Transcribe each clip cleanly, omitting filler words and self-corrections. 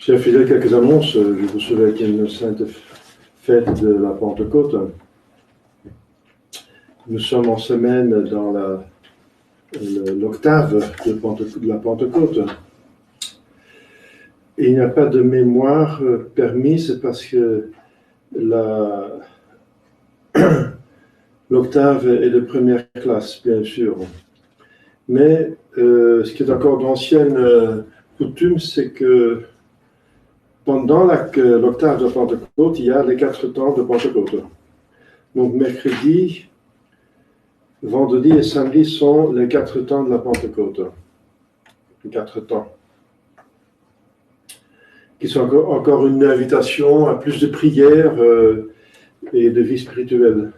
Chers fidèles, quelques annonces. Je vous souhaite une sainte fête de la Pentecôte. Nous sommes en semaine dans l'octave de la Pentecôte. Et il n'y a pas de mémoire permise parce que l'octave est de première classe, bien sûr. Mais ce qui est encore d'ancienne coutume, c'est que pendant l'octave de Pentecôte, il y a les 4 temps de Pentecôte. Donc mercredi, vendredi et samedi sont les 4 temps de la Pentecôte. Les 4 temps. Qui sont encore une invitation à plus de prières et de vie spirituelle.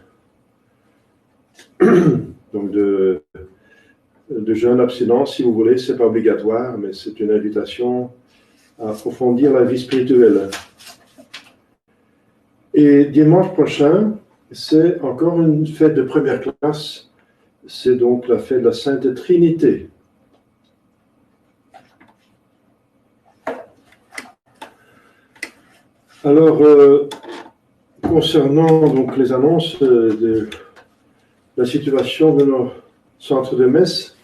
Donc de jeûne abstinence, si vous voulez, c'est pas obligatoire, mais c'est une invitation à approfondir la vie spirituelle. Et dimanche prochain, c'est encore une fête de première classe, c'est donc la fête de la Sainte Trinité. Alors, concernant donc les annonces de la situation de nos centres de messe,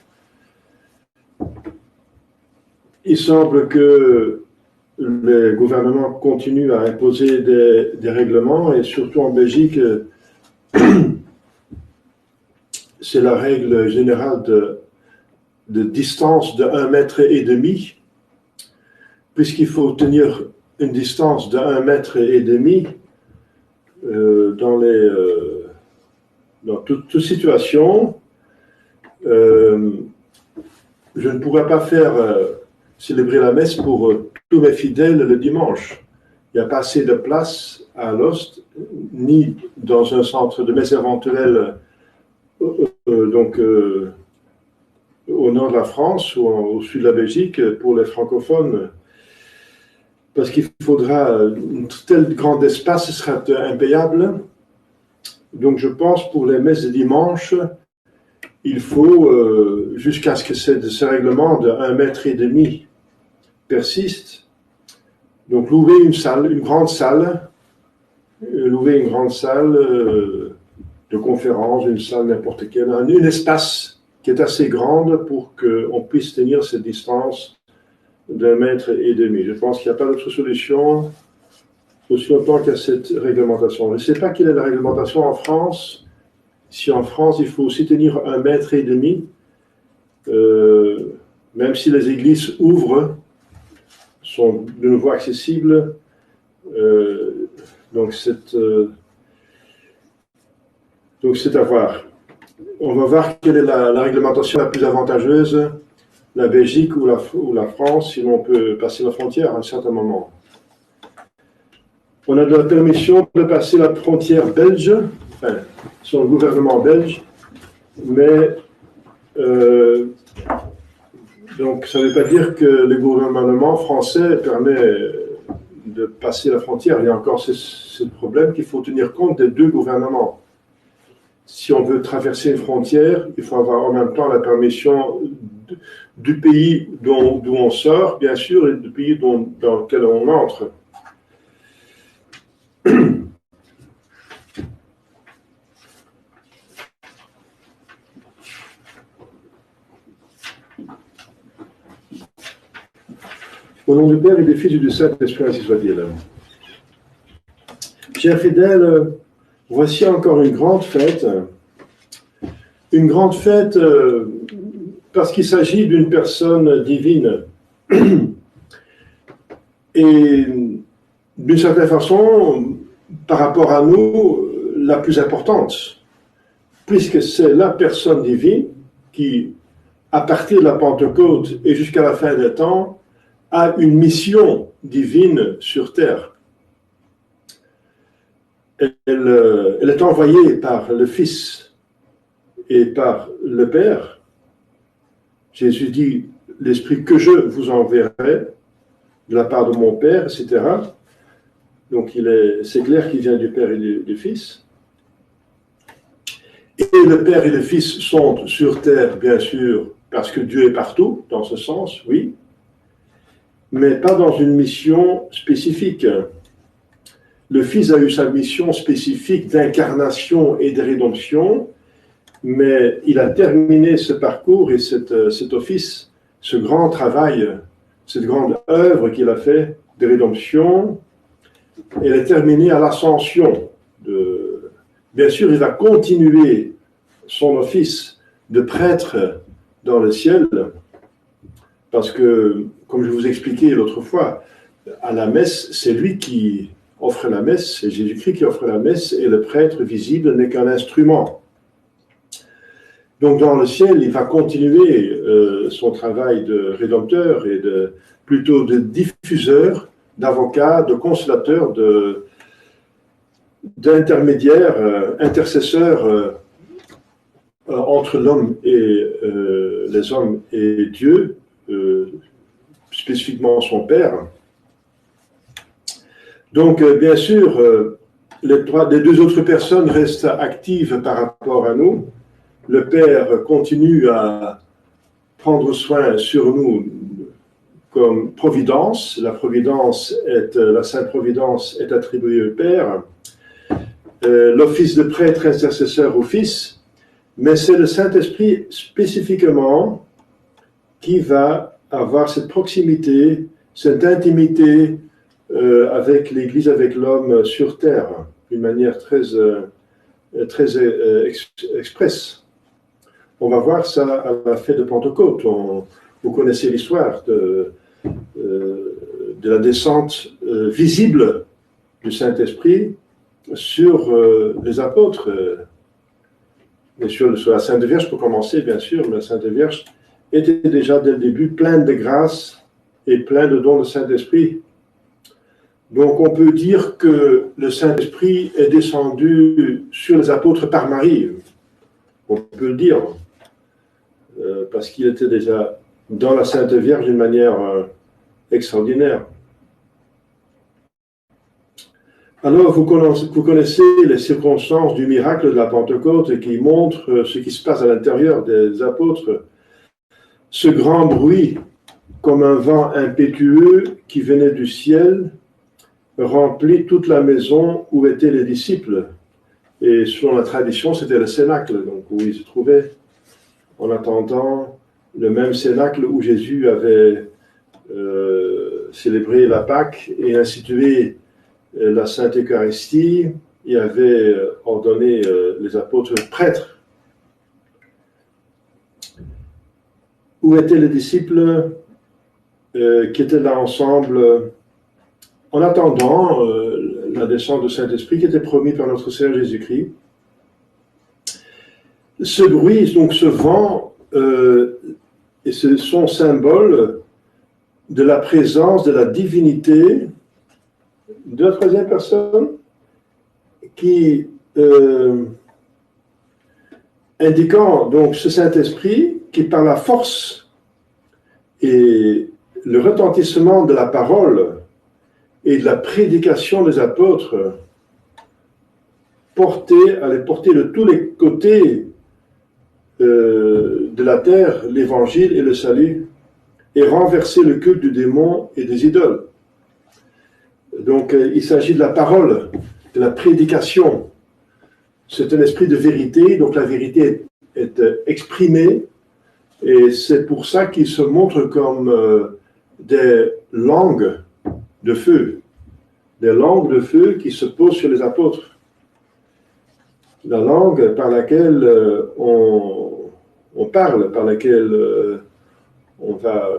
il semble que les gouvernements continuent à imposer des règlements, et surtout en Belgique, c'est la règle générale de distance de 1,5 mètre, puisqu'il faut tenir une distance de 1,5 mètre dans toute situation. Je ne pourrais pas faire célébrer la messe pour tous mes fidèles le dimanche. Il n'y a pas assez de place à Alost, ni dans un centre de messe éventuel au nord de la France ou au sud de la Belgique pour les francophones, parce qu'il faudra un tel grand espace, ce sera impayable. Donc je pense pour les messes de dimanche, il faut, jusqu'à ce que ce règlement de 1,5 mètre persiste, donc louer une grande salle de conférence, une salle n'importe quelle, un espace qui est assez grande pour qu'on puisse tenir cette distance d'1,5 mètre. Je pense qu'il n'y a pas d'autre solution aussi longtemps qu'il y a cette réglementation. Je ne sais pas quelle est la réglementation en France. Si en France, il faut aussi tenir 1,5 mètre, même si les églises ouvrent, sont de nouveau accessibles. Donc c'est à voir. On va voir quelle est la réglementation la plus avantageuse, la Belgique ou la France, si l'on peut passer la frontière à un certain moment. On a de la permission de passer la frontière belge, enfin, sur le gouvernement belge, mais donc ça ne veut pas dire que le gouvernement français permet de passer la frontière. Il y a encore ce problème qu'il faut tenir compte des 2 gouvernements. Si on veut traverser une frontière, il faut avoir en même temps la permission du pays d'où on sort, bien sûr, et du pays dans lequel on entre. Au nom du Père et du Fils et du Saint-Esprit, ainsi soit-il. Chers fidèles, voici encore une grande fête. Une grande fête parce qu'il s'agit d'une personne divine. Et d'une certaine façon, par rapport à nous, la plus importante, puisque c'est la personne divine qui, à partir de la Pentecôte et jusqu'à la fin des temps, a une mission divine sur terre. Elle est envoyée par le Fils et par le Père. Jésus dit, l'Esprit que je vous enverrai de la part de mon Père, etc. Donc c'est clair qu'il vient du Père et du Fils. Et le Père et le Fils sont sur terre, bien sûr, parce que Dieu est partout, dans ce sens, oui. mais pas dans une mission spécifique. Le Fils a eu sa mission spécifique d'incarnation et de rédemption, mais il a terminé ce parcours et cet office, ce grand travail, cette grande œuvre qu'il a fait de rédemption. Elle est terminée à l'ascension. Bien sûr, il va continuer son office de prêtre dans le ciel, parce que, comme je vous expliquais l'autre fois, à la messe, c'est lui qui offre la messe, c'est Jésus-Christ qui offre la messe, et le prêtre visible n'est qu'un instrument. Donc dans le ciel, il va continuer son travail de rédempteur et plutôt de diffuseur, d'avocat, de consolateur, d'intermédiaire, intercesseur entre l'homme et les hommes et Dieu, spécifiquement son Père. Donc, bien sûr, les deux autres personnes restent actives par rapport à nous. Le Père continue à prendre soin sur nous comme providence. La Sainte Providence est attribuée au Père. L'office de prêtre intercesseur au Fils, mais c'est le Saint-Esprit spécifiquement qui va avoir cette proximité, cette intimité avec l'Église, avec l'homme sur terre, d'une manière très expresse. On va voir ça à la fête de Pentecôte. Vous connaissez l'histoire de la descente visible du Saint-Esprit sur les apôtres, et sur la Sainte Vierge pour commencer, bien sûr, mais la Sainte Vierge était déjà dès le début pleine de grâce et pleine de dons de Saint-Esprit. Donc on peut dire que le Saint-Esprit est descendu sur les apôtres par Marie. On peut le dire, parce qu'il était déjà dans la Sainte Vierge d'une manière extraordinaire. Alors, vous connaissez les circonstances du miracle de la Pentecôte qui montrent ce qui se passe à l'intérieur des apôtres. Ce grand bruit, comme un vent impétueux qui venait du ciel, remplit toute la maison où étaient les disciples. Et selon la tradition, c'était le cénacle, donc où ils se trouvaient en attendant le même cénacle où Jésus avait célébré la Pâque et institué la Sainte Eucharistie et avait ordonné les apôtres prêtres. Où étaient les disciples qui étaient là ensemble en attendant la descente du Saint-Esprit qui était promis par notre Seigneur Jésus-Christ. Ce bruit, donc ce vent, et ce sont symbole de la présence de la divinité de la troisième personne qui, indiquant donc ce Saint-Esprit qui par la force et le retentissement de la parole et de la prédication des apôtres allait porter de tous les côtés de la terre l'évangile et le salut et renverser le culte du démon et des idoles. Donc il s'agit de la parole, de la prédication. C'est un esprit de vérité, donc la vérité est exprimée et c'est pour ça qu'il se montre comme des langues de feu, des langues de feu qui se posent sur les apôtres. La langue par laquelle on parle, par laquelle on va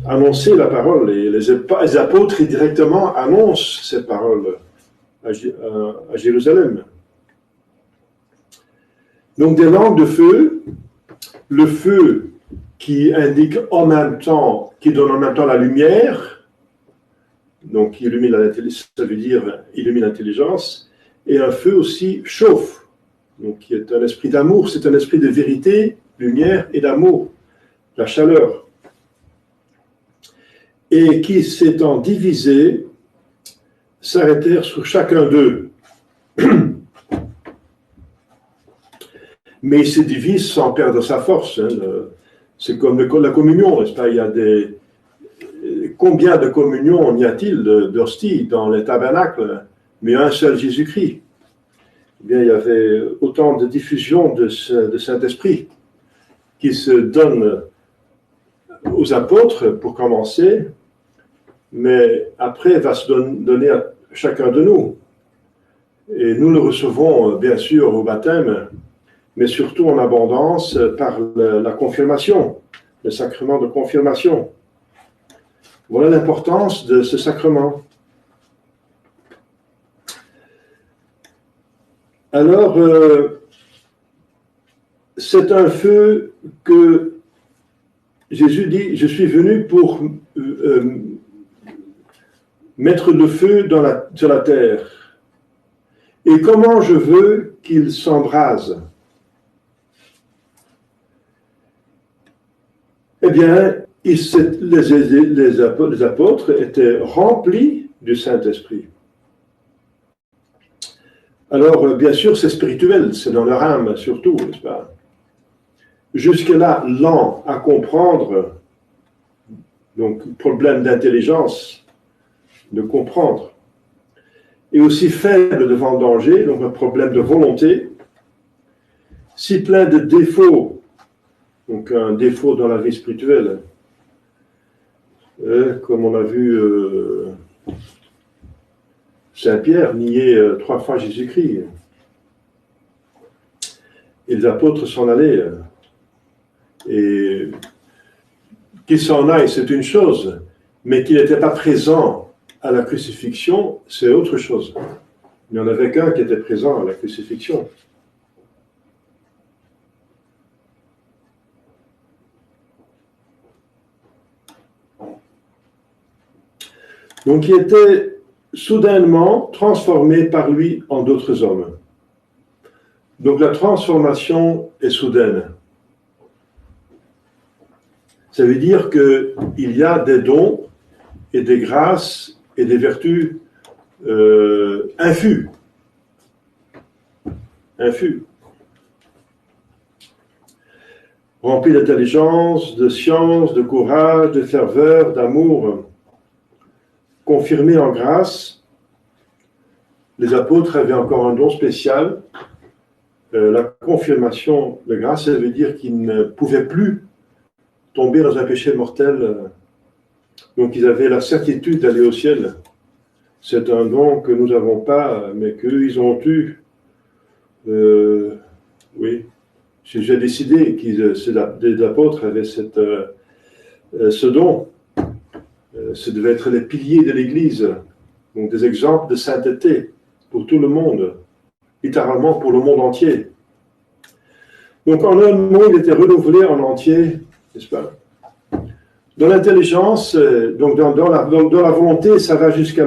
annoncer la parole. Et les apôtres directement annoncent ces paroles à Jérusalem. Donc des langues de feu, le feu qui indique en même temps, qui donne en même temps la lumière, donc qui illumine l'intelligence, ça veut dire illumine l'intelligence, et un feu aussi chauffe, donc qui est un esprit d'amour, c'est un esprit de vérité, lumière et d'amour, la chaleur, et qui s'étant divisés, s'arrêtèrent sur chacun d'eux. Mais il se divise sans perdre sa force. Hein. C'est comme la communion, n'est-ce pas? Il y a des combien de communions y a-t-il d'hosties dans les tabernacles? Mais un seul Jésus-Christ. Eh bien, il y avait autant de diffusion de Saint-Esprit qui se donne aux apôtres pour commencer, mais après va se donner à chacun de nous. Et nous le recevons bien sûr au baptême, mais surtout en abondance par la confirmation, le sacrement de confirmation. Voilà l'importance de ce sacrement. Alors, c'est un feu que Jésus dit, je suis venu pour mettre le feu sur la terre. Et comment je veux qu'il s'embrase? Eh bien, les apôtres étaient remplis du Saint-Esprit. Alors, bien sûr, c'est spirituel, c'est dans leur âme surtout, n'est-ce pas? Jusque-là, lent à comprendre, donc problème d'intelligence, de comprendre, et aussi faible devant le danger, donc un problème de volonté, si plein de défauts, donc un défaut dans la vie spirituelle, comme on a vu Saint-Pierre nier 3 fois Jésus-Christ, et les apôtres s'en allaient, et qu'il s'en aille, c'est une chose, mais qu'il n'était pas présent à la crucifixion, c'est autre chose. Il n'y en avait qu'un qui était présent à la crucifixion. Donc, il était soudainement transformé par lui en d'autres hommes. Donc, la transformation est soudaine. Ça veut dire qu'il y a des dons et des grâces et des vertus infus. Remplis d'intelligence, de science, de courage, de ferveur, d'amour, confirmés en grâce. Les apôtres avaient encore un don spécial. La confirmation de grâce, ça veut dire qu'ils ne pouvaient plus tomber dans un péché mortel. Donc ils avaient la certitude d'aller au ciel. C'est un don que nous n'avons pas, mais qu'eux, ils ont eu. Oui, j'ai décidé que les apôtres avaient ce don. Ce devait être les piliers de l'Église, donc des exemples de sainteté pour tout le monde, littéralement pour le monde entier. Donc en un mot, il était renouvelé en entier, n'est-ce pas? Dans l'intelligence, donc dans la volonté, ça va jusqu'à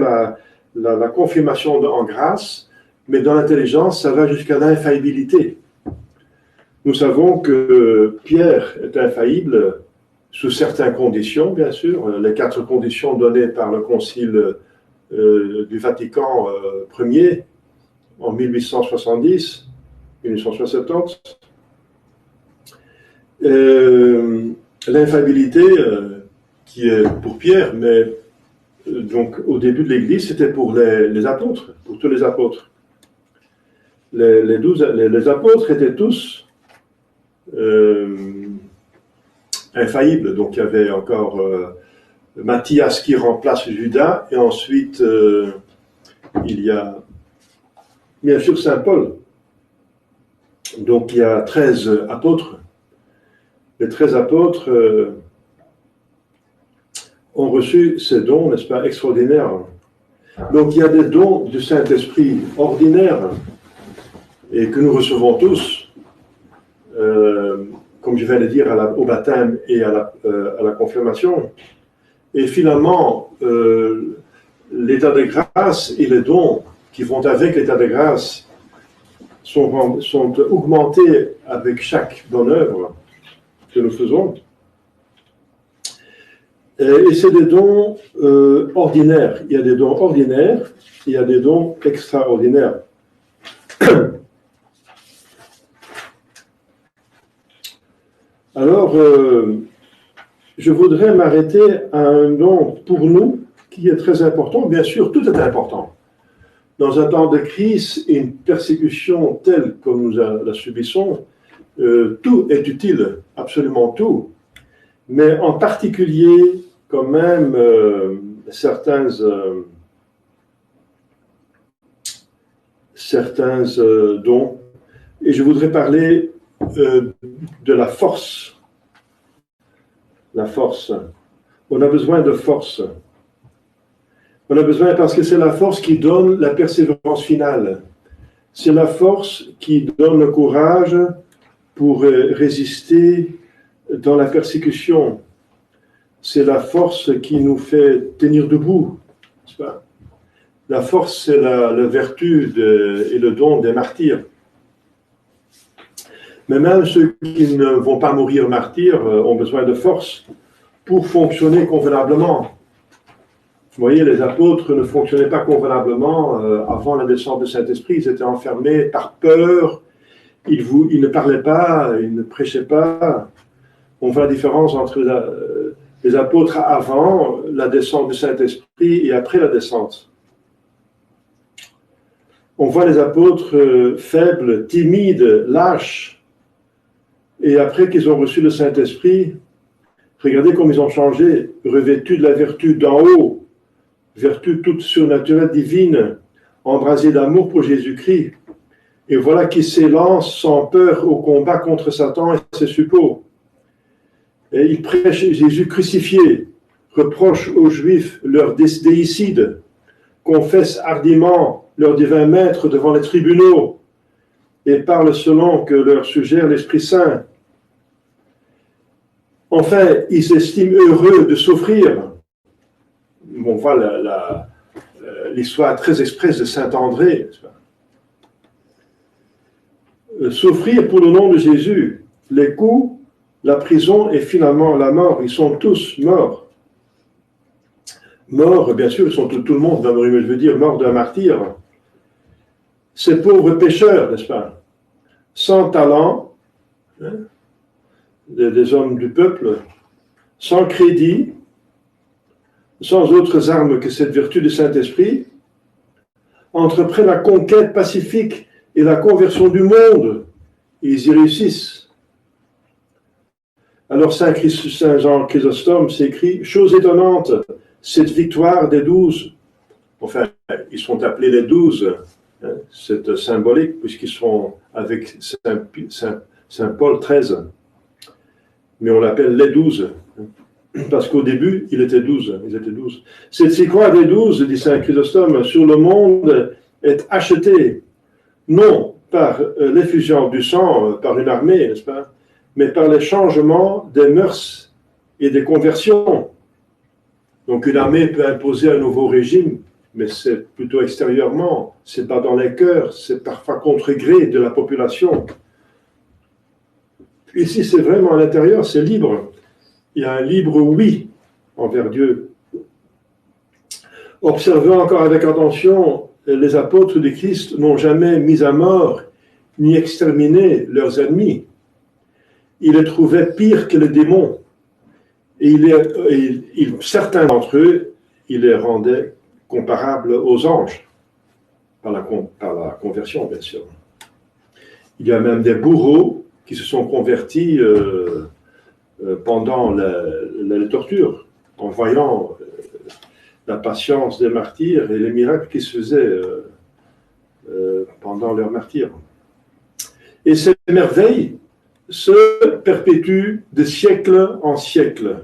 la confirmation en grâce, mais dans l'intelligence, ça va jusqu'à l'infaillibilité. Nous savons que Pierre est infaillible sous certaines conditions, bien sûr, les 4 conditions données par le Concile du Vatican Ier en 1870, 1870. L'infaillibilité qui est pour Pierre, mais donc au début de l'Église, c'était pour les apôtres, pour tous les apôtres. Les apôtres étaient tous infaillibles. Donc il y avait encore Matthias qui remplace Judas, et ensuite il y a bien sûr Saint Paul. Donc il y a 13 apôtres. Les 13 apôtres ont reçu ces dons, n'est-ce pas, extraordinaires. Donc il y a des dons du Saint-Esprit ordinaires et que nous recevons tous, comme je viens de dire, au baptême et à la confirmation. Et finalement, l'état de grâce et les dons qui vont avec l'état de grâce sont augmentés avec chaque bonne œuvre que nous faisons. Et c'est des dons ordinaires. Il y a des dons ordinaires, il y a des dons extraordinaires. Alors, je voudrais m'arrêter à un don pour nous qui est très important. Bien sûr, tout est important. Dans un temps de crise et une persécution telle que nous la subissons, tout est utile, absolument tout. Mais en particulier, quand même, certains dons. Et je voudrais parler de la force. La force. On a besoin de force. On a besoin parce que c'est la force qui donne la persévérance finale. C'est la force qui donne le courage pour résister dans la persécution. C'est la force qui nous fait tenir debout. N'est-ce pas? La force, c'est la vertu et le don des martyrs. Mais même ceux qui ne vont pas mourir martyrs ont besoin de force pour fonctionner convenablement. Vous voyez, les apôtres ne fonctionnaient pas convenablement avant la descente du Saint-Esprit. Ils étaient enfermés par peur. Ils ne parlaient pas, ils ne prêchaient pas. On voit la différence entre les apôtres avant la descente du Saint-Esprit et après la descente. On voit les apôtres faibles, timides, lâches. Et après qu'ils ont reçu le Saint-Esprit, regardez comme ils ont changé, revêtus de la vertu d'en haut, vertu toute surnaturelle, divine, embrasés d'amour pour Jésus-Christ. Et voilà qu'ils s'élancent sans peur au combat contre Satan et ses suppôts. Et ils prêchent Jésus crucifié, reprochent aux Juifs leur déicide, confessent hardiment leur divin maître devant les tribunaux et parlent selon que leur suggère l'Esprit Saint. Enfin, ils s'estiment heureux de souffrir. On voit l'histoire très expresse de Saint André. Souffrir pour le nom de Jésus, les coups, la prison et finalement la mort, ils sont tous morts. Morts, bien sûr, ils sont tout le monde, mais je veux dire, morts d'un martyr. Ces pauvres pécheurs, n'est-ce pas, sans talent, hein, des hommes du peuple, sans crédit, sans autres armes que cette vertu du Saint-Esprit, entreprennent la conquête pacifique et la conversion du monde, et ils y réussissent. Alors Saint Jean Chrysostome s'écrit « Chose étonnante, cette victoire des 12, enfin, ils sont appelés les 12, hein, c'est symbolique puisqu'ils sont avec Saint Paul XIII, mais on l'appelle les 12, parce qu'au début, ils étaient 12. Cette victoire des 12, dit Saint Chrysostome, sur le monde est achetée, non par l'effusion du sang, par une armée, n'est-ce pas, mais par les changements des mœurs et des conversions. Donc une armée peut imposer un nouveau régime, mais c'est plutôt extérieurement, c'est pas dans les cœurs, c'est parfois contre gré de la population. Ici, c'est vraiment à l'intérieur, c'est libre. Il y a un libre oui envers Dieu. Observons encore avec attention, les apôtres du Christ n'ont jamais mis à mort ni exterminé leurs ennemis. Ils les trouvaient pires que les démons. Et certains d'entre eux, ils les rendaient comparables aux anges, par la conversion, bien sûr. Il y a même des bourreaux qui se sont convertis pendant la torture, en voyant la patience des martyrs et les miracles qui se faisaient pendant leur martyre. Et ces merveilles se perpétuent de siècle en siècle.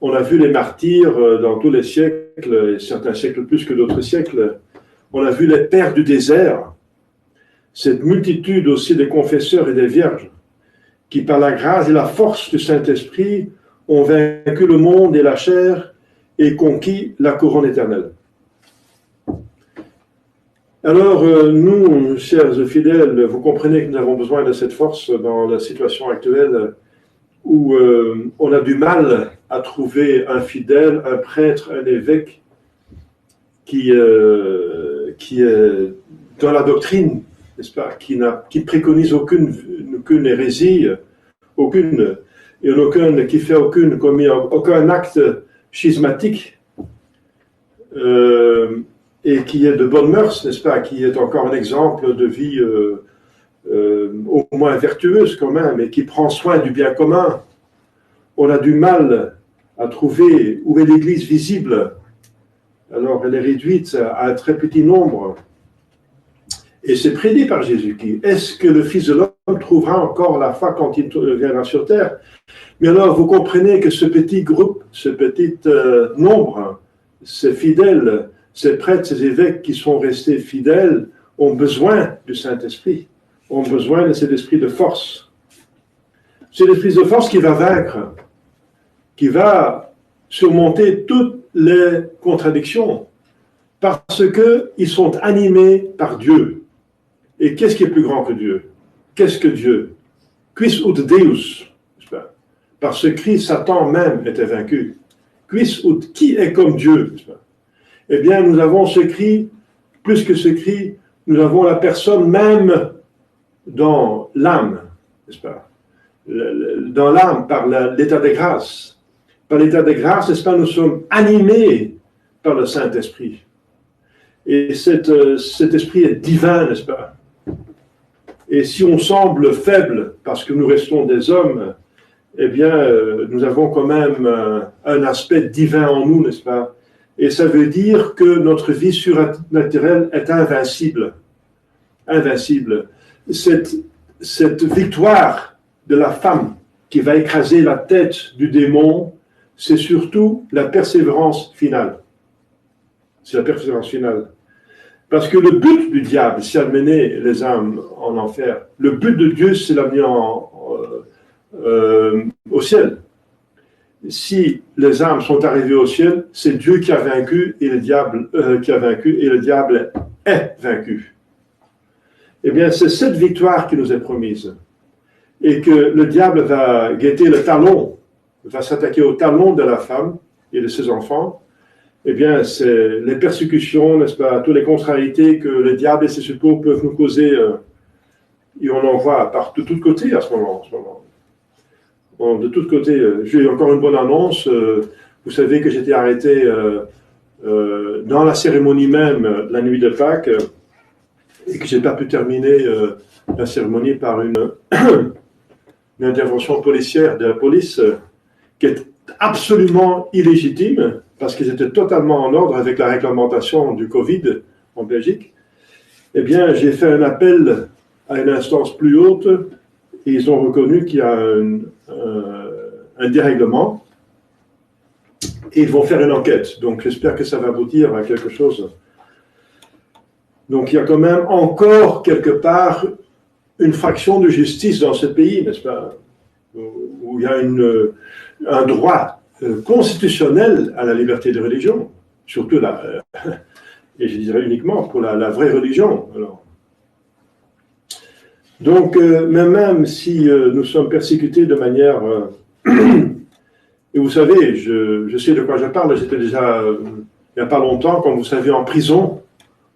On a vu les martyrs dans tous les siècles, et certains siècles plus que d'autres siècles. On a vu les pères du désert, cette multitude aussi des confesseurs et des vierges, qui par la grâce et la force du Saint-Esprit ont vaincu le monde et la chair et conquis la couronne éternelle. Alors, nous, chers fidèles, vous comprenez que nous avons besoin de cette force dans la situation actuelle où on a du mal à trouver un fidèle, un prêtre, un évêque qui est dans la doctrine, n'est-ce pas, qui préconise aucune hérésie, aucune. et qui fait commis aucun acte schismatique, et qui est de bonne mœurs, n'est-ce pas, qui est encore un exemple de vie au moins vertueuse quand même, et qui prend soin du bien commun. On a du mal à trouver où est l'Église visible. Alors elle est réduite à un très petit nombre. Et c'est prédit par Jésus qui est-ce que le Fils de l'homme trouvera encore la foi quand il viendra sur terre? Mais alors vous comprenez que ce petit groupe, ce petit nombre, ces fidèles, ces prêtres, ces évêques qui sont restés fidèles ont besoin du Saint-Esprit, ont besoin de cet esprit de force. C'est l'esprit de force qui va vaincre, qui va surmonter toutes les contradictions, parce qu'ils sont animés par Dieu. Et qu'est-ce qui est plus grand que Dieu? Qu'est-ce que Dieu? Quis ut Deus? Par ce Christ, Satan même était vaincu. Quis ut, qui est comme Dieu? Eh bien, nous avons ce cri, plus que ce cri, nous avons la personne même dans l'âme, n'est-ce pas? Dans l'âme, par l'état de grâce. Par l'état de grâce, n'est-ce pas, nous sommes animés par le Saint-Esprit. Et cet esprit est divin, n'est-ce pas? Et si on semble faible, parce que nous restons des hommes, eh bien, nous avons quand même un aspect divin en nous, n'est-ce pas? Et ça veut dire que notre vie surnaturelle est invincible. Invincible. Cette victoire de la femme qui va écraser la tête du démon, c'est surtout la persévérance finale. C'est la persévérance finale. Parce que le but du diable, c'est d'amener les âmes en enfer. Le but de Dieu, c'est l'amener au ciel. Si les âmes sont arrivées au ciel, c'est Dieu qui a vaincu et le diable est vaincu. Eh bien, c'est cette victoire qui nous est promise. Et que le diable va guetter le talon, va s'attaquer au talon de la femme et de ses enfants. Eh bien, c'est les persécutions, n'est-ce pas, toutes les contrariétés que le diable et ses suppôts peuvent nous causer, et on en voit de tous côtés à ce moment. De tous côtés. J'ai encore une bonne annonce. Vous savez que j'étais arrêté dans la cérémonie même, la nuit de Pâques, et que je n'ai pas pu terminer la cérémonie par une intervention policière de la police qui est absolument illégitime, parce qu'ils étaient totalement en ordre avec la réglementation du Covid en Belgique. Eh bien, j'ai fait un appel à une instance plus haute et ils ont reconnu qu'il y a un dérèglement et ils vont faire une enquête. Donc, j'espère que ça va aboutir à quelque chose. Donc, il y a quand même encore quelque part une fraction de justice dans ce pays, n'est-ce pas, où il y a un droit constitutionnel à la liberté de religion, surtout là, et je dirais uniquement pour la vraie religion. Alors. Donc, même si nous sommes persécutés de manière... et vous savez, je sais de quoi je parle, j'étais déjà, il n'y a pas longtemps, comme vous savez, en prison,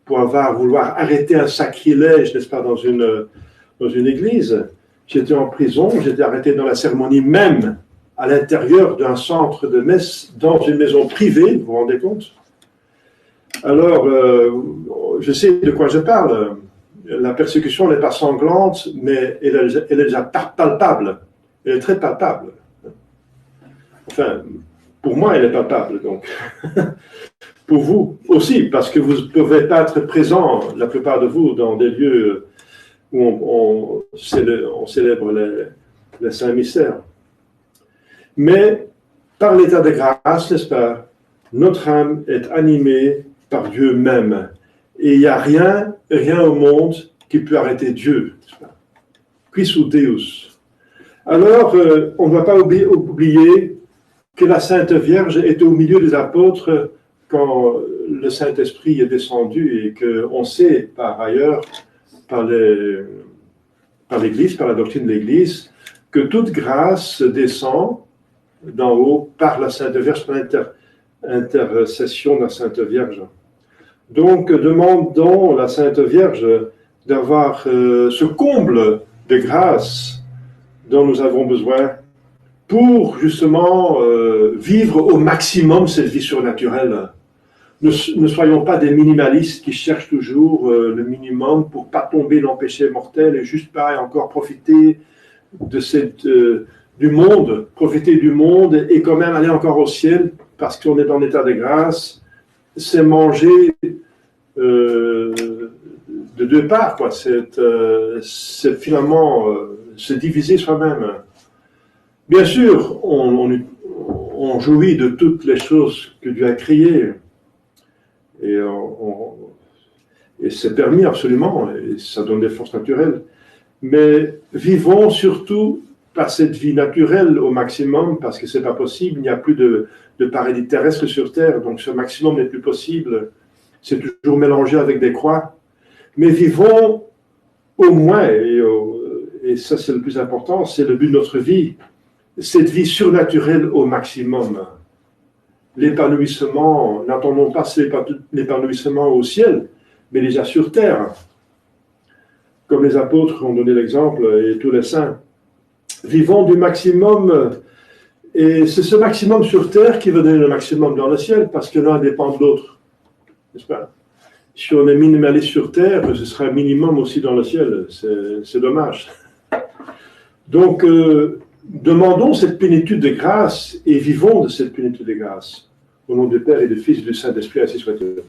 pour vouloir arrêter un sacrilège, n'est-ce pas, dans une église. J'étais en prison, j'étais arrêté dans la cérémonie même, à l'intérieur d'un centre de messe, dans une maison privée, vous vous rendez compte? Alors, je sais de quoi je parle. La persécution n'est pas sanglante, mais elle est déjà palpable. Elle est très palpable. Enfin, pour moi, elle est palpable, donc. Pour vous aussi, parce que vous ne pouvez pas être présent, la plupart de vous, dans des lieux où on célèbre les saints mystères. Mais par l'état de grâce, n'est-ce pas, notre âme est animée par Dieu même. Et il n'y a rien au monde qui peut arrêter Dieu. Quis ut Deus. Alors, on ne va pas oublier que la Sainte Vierge était au milieu des apôtres quand le Saint-Esprit est descendu et qu'on sait par ailleurs, par l'Église, par la doctrine de l'Église, que toute grâce descend d'en haut par la Sainte Vierge, par l'intercession de la Sainte Vierge. Donc, demandons à la Sainte Vierge d'avoir ce comble de grâce dont nous avons besoin pour justement vivre au maximum cette vie surnaturelle. Ne soyons pas des minimalistes qui cherchent toujours le minimum pour ne pas tomber dans le péché mortel et juste pas encore profiter de du monde, profiter du monde et quand même aller encore au ciel parce qu'on est en état de grâce. C'est manger de deux parts, quoi. C'est finalement se diviser soi-même. Bien sûr, on jouit de toutes les choses que Dieu a créées. Et, et c'est permis absolument, et ça donne des forces naturelles. Mais vivons surtout par cette vie naturelle au maximum, parce que c'est pas possible, il n'y a plus de paradis terrestre sur Terre, donc ce maximum n'est plus possible. C'est toujours mélangé avec des croix. Mais vivons au moins, et ça c'est le plus important, c'est le but de notre vie, cette vie surnaturelle au maximum. L'épanouissement, n'attendons pas l'épanouissement au ciel, mais déjà sur terre. Comme les apôtres ont donné l'exemple et tous les saints. Vivons du maximum, et c'est ce maximum sur terre qui va donner le maximum dans le ciel, parce que l'un dépend de l'autre. N'est-ce pas? Si on est minimaliste sur terre, ce sera minimum aussi dans le ciel. C'est dommage. Donc, demandons cette plénitude de grâce et vivons de cette plénitude de grâce. Au nom du Père et du Fils et du Saint-Esprit, ainsi soit-il.